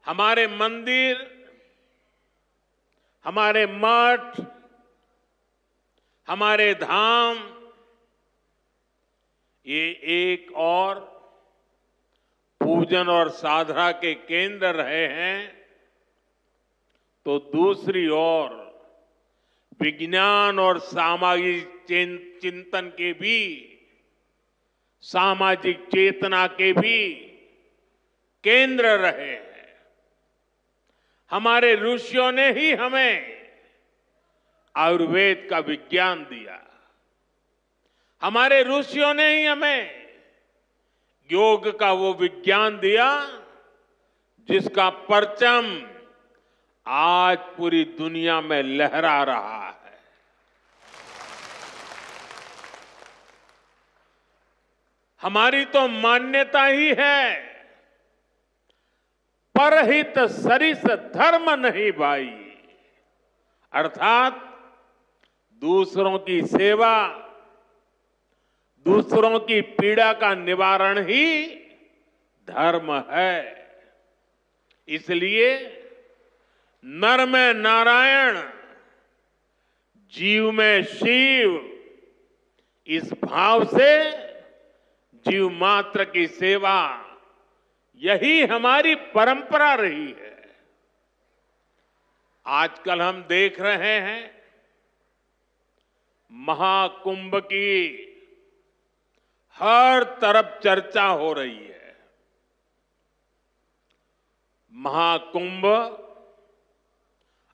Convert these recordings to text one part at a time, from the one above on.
हमारे मंदिर, हमारे मठ, हमारे धाम ये एक और पूजन और साधना के केंद्र रहे हैं, तो दूसरी ओर विज्ञान और सामाजिक चिंतन के भी, सामाजिक चेतना के भी केंद्र रहे हैं। हमारे ऋषियों ने ही हमें आयुर्वेद का विज्ञान दिया। हमारे ऋषियों ने ही हमें योग का वो विज्ञान दिया जिसका परचम आज पूरी दुनिया में लहरा रहा है। हमारी तो मान्यता ही है, परहित सरिस धर्म नहीं भाई, अर्थात दूसरों की सेवा, दूसरों की पीड़ा का निवारण ही धर्म है। इसलिए नर में नारायण, जीव में शिव, इस भाव से जीव मात्र की सेवा, यही हमारी परंपरा रही है। आजकल हम देख रहे हैं महाकुंभ की हर तरफ चर्चा हो रही है। महाकुंभ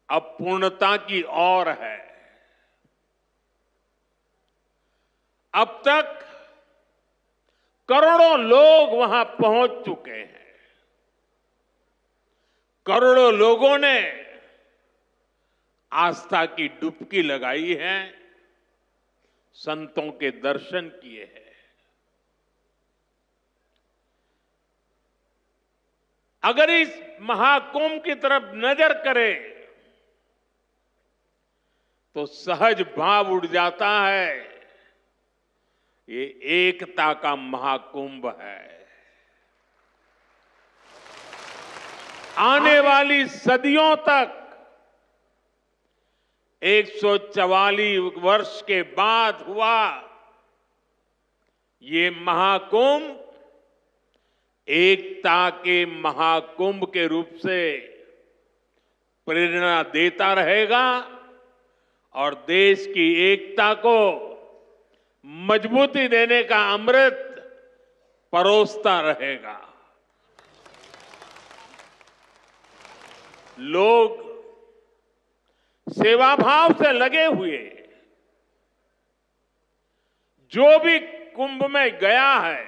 अब पूर्णता की ओर है। अब तक करोड़ों लोग वहां पहुंच चुके हैं। करोड़ों लोगों ने आस्था की डुबकी लगाई है, संतों के दर्शन किए हैं। अगर इस महाकुंभ की तरफ नजर करें तो सहज भाव उड़ जाता है, ये एकता का महाकुंभ है। आने वाली सदियों तक 144 वर्ष के बाद हुआ ये महाकुंभ एकता के महाकुंभ के रूप से प्रेरणा देता रहेगा और देश की एकता को मजबूती देने का अमृत परोसता रहेगा। लोग सेवा भाव से लगे हुए, जो भी कुंभ में गया है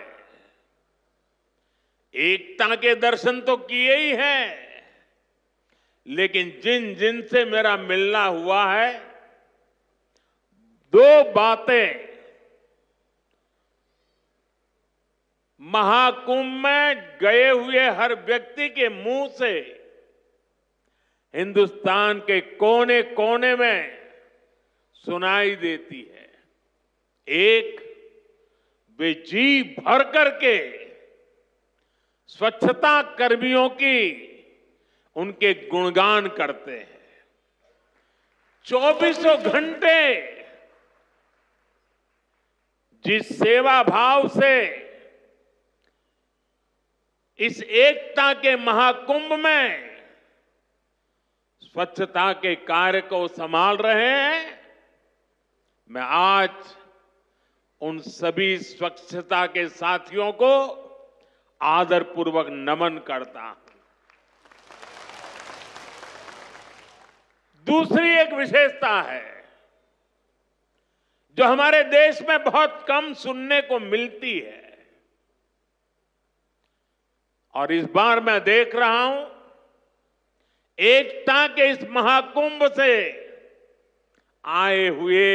एकता के दर्शन तो किए ही हैं, लेकिन जिन जिन से मेरा मिलना हुआ है, दो बातें महाकुंभ में गए हुए हर व्यक्ति के मुंह से हिंदुस्तान के कोने कोने में सुनाई देती है। एक, वे जी भर करके स्वच्छता कर्मियों की उनके गुणगान करते हैं। 24 घंटे जिस सेवा भाव से इस एकता के महाकुंभ में स्वच्छता के कार्य को संभाल रहे हैं, मैं आज उन सभी स्वच्छता के साथियों को आदरपूर्वक नमन करता हूं। दूसरी एक विशेषता है जो हमारे देश में बहुत कम सुनने को मिलती है, और इस बार मैं देख रहा हूं एकता के इस महाकुंभ से आए हुए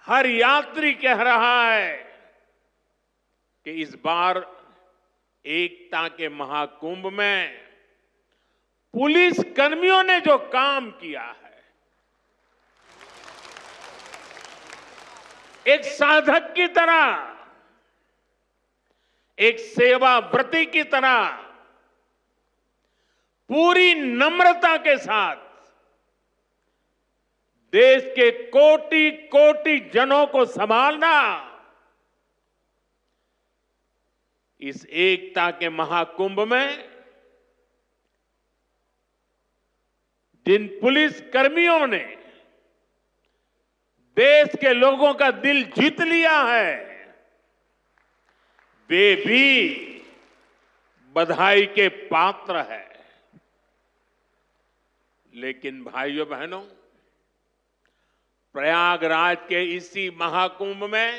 हर यात्री कह रहा है कि इस बार एकता के महाकुंभ में पुलिस कर्मियों ने जो काम किया है, एक साधक की तरह, एक सेवाव्रती की तरह पूरी नम्रता के साथ देश के कोटि कोटि जनों को संभालना इस एकता के महाकुंभ में जिन पुलिस कर्मियों ने देश के लोगों का दिल जीत लिया है, वे भी बधाई के पात्र है। लेकिन भाइयों बहनों, प्रयागराज के इसी महाकुंभ में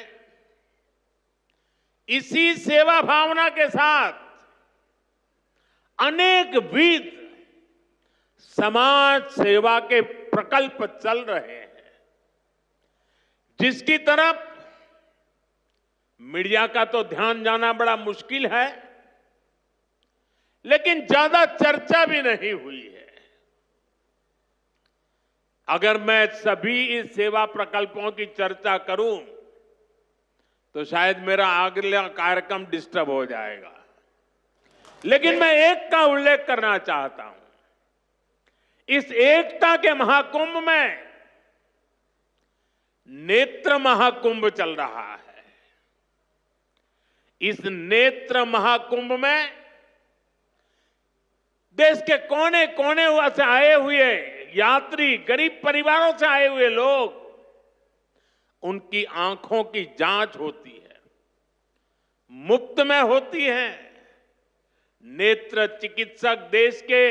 इसी सेवा भावना के साथ अनेक विध समाज सेवा के प्रकल्प चल रहे हैं, जिसकी तरफ मीडिया का तो ध्यान जाना बड़ा मुश्किल है, लेकिन ज्यादा चर्चा भी नहीं हुई है। अगर मैं सभी इस सेवा प्रकल्पों की चर्चा करूं तो शायद मेरा अगला कार्यक्रम डिस्टर्ब हो जाएगा, लेकिन मैं एक का उल्लेख करना चाहता हूं। इस एकता के महाकुंभ में नेत्र महाकुंभ चल रहा है। इस नेत्र महाकुंभ में देश के कोने कोने से आए हुए यात्री, गरीब परिवारों से आए हुए लोग, उनकी आंखों की जांच होती है, मुफ्त में होती है। नेत्र चिकित्सक देश के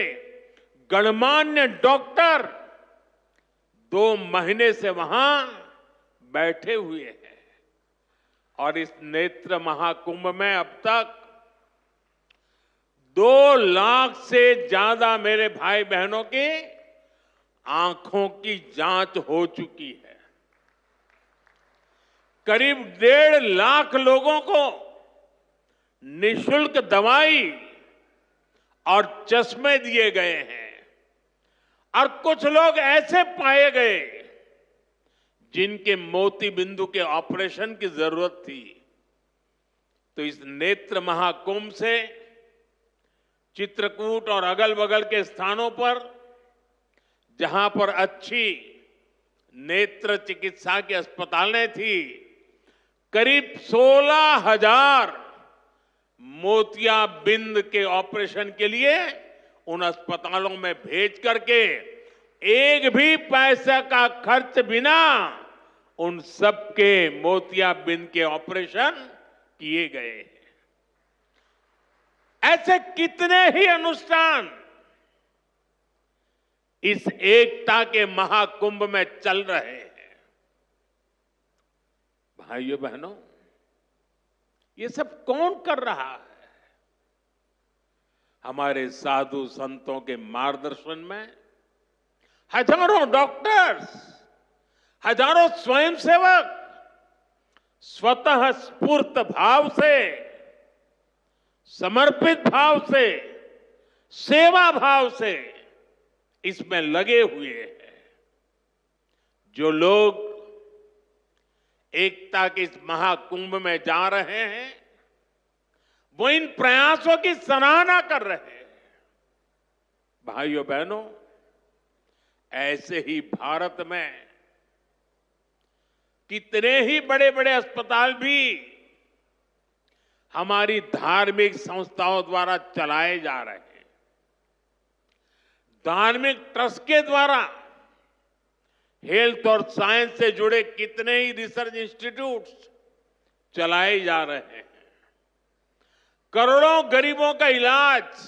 गणमान्य डॉक्टर 2 महीने से वहां बैठे हुए हैं और इस नेत्र महाकुंभ में अब तक 2 लाख से ज्यादा मेरे भाई बहनों की आंखों की जांच हो चुकी है। करीब 1.5 लाख लोगों को निशुल्क दवाई और चश्मे दिए गए हैं और कुछ लोग ऐसे पाए गए जिनके मोती बिंदु के ऑपरेशन की जरूरत थी। तो इस नेत्र महाकुंभ से चित्रकूट और अगल बगल के स्थानों पर जहां पर अच्छी नेत्र चिकित्सा की अस्पतालें थी, करीब 16,000 मोतियाबिंद के ऑपरेशन के लिए उन अस्पतालों में भेज करके एक भी पैसे का खर्च बिना उन सबके मोतियाबिंद के ऑपरेशन किए गए हैं। ऐसे कितने ही अनुष्ठान इस एकता के महाकुंभ में चल रहे हैं। भाइयों बहनों, ये सब कौन कर रहा है? हमारे साधु संतों के मार्गदर्शन में हजारों डॉक्टर्स, हजारों स्वयंसेवक स्वतः स्फूर्त भाव से, समर्पित भाव से, सेवा भाव से इसमें लगे हुए हैं। जो लोग एकता के इस महाकुंभ में जा रहे हैं, वो इन प्रयासों की सराहना कर रहे हैं। भाइयों बहनों, ऐसे ही भारत में कितने ही बड़े बड़े अस्पताल भी हमारी धार्मिक संस्थाओं द्वारा चलाए जा रहे हैं। धार्मिक ट्रस्ट के द्वारा हेल्थ और साइंस से जुड़े कितने ही रिसर्च इंस्टीट्यूट्स चलाए जा रहे हैं। करोड़ों गरीबों का इलाज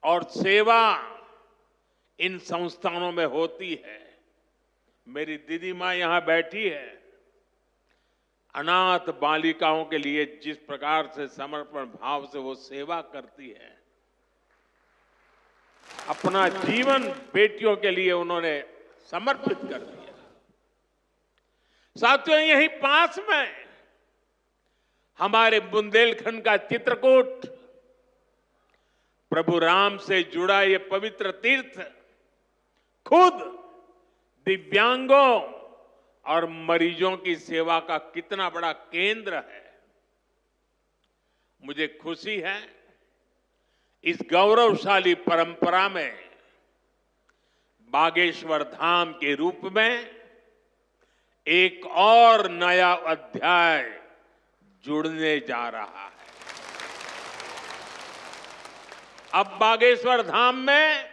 और सेवा इन संस्थानों में होती है। मेरी दीदी मां यहां बैठी है। अनाथ बालिकाओं के लिए जिस प्रकार से समर्पण भाव से वो सेवा करती है, अपना जीवन बेटियों के लिए उन्होंने समर्पित कर दिया। साथियों, यहीं पास में हमारे बुंदेलखंड का चित्रकूट, प्रभु राम से जुड़ा ये पवित्र तीर्थ खुद दिव्यांगों और मरीजों की सेवा का कितना बड़ा केंद्र है। मुझे खुशी है इस गौरवशाली परंपरा में बागेश्वर धाम के रूप में एक और नया अध्याय जुड़ने जा रहा है। अब बागेश्वर धाम में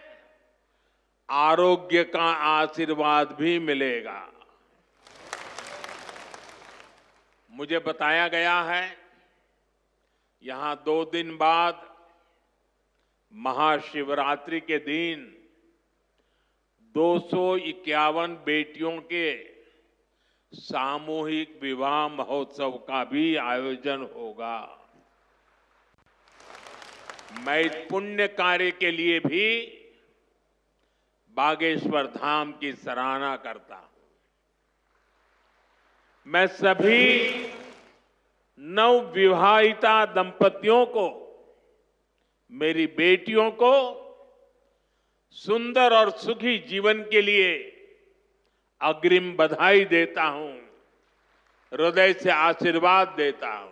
आरोग्य का आशीर्वाद भी मिलेगा। मुझे बताया गया है यहां 2 दिन बाद महाशिवरात्रि के दिन 251 बेटियों के सामूहिक विवाह महोत्सव का भी आयोजन होगा। मैं इस पुण्य कार्य के लिए भी बागेश्वर धाम की सराहना करता हूं। मैं सभी नवविवाहिता दंपतियों को, मेरी बेटियों को सुंदर और सुखी जीवन के लिए अग्रिम बधाई देता हूं, हृदय से आशीर्वाद देता हूं।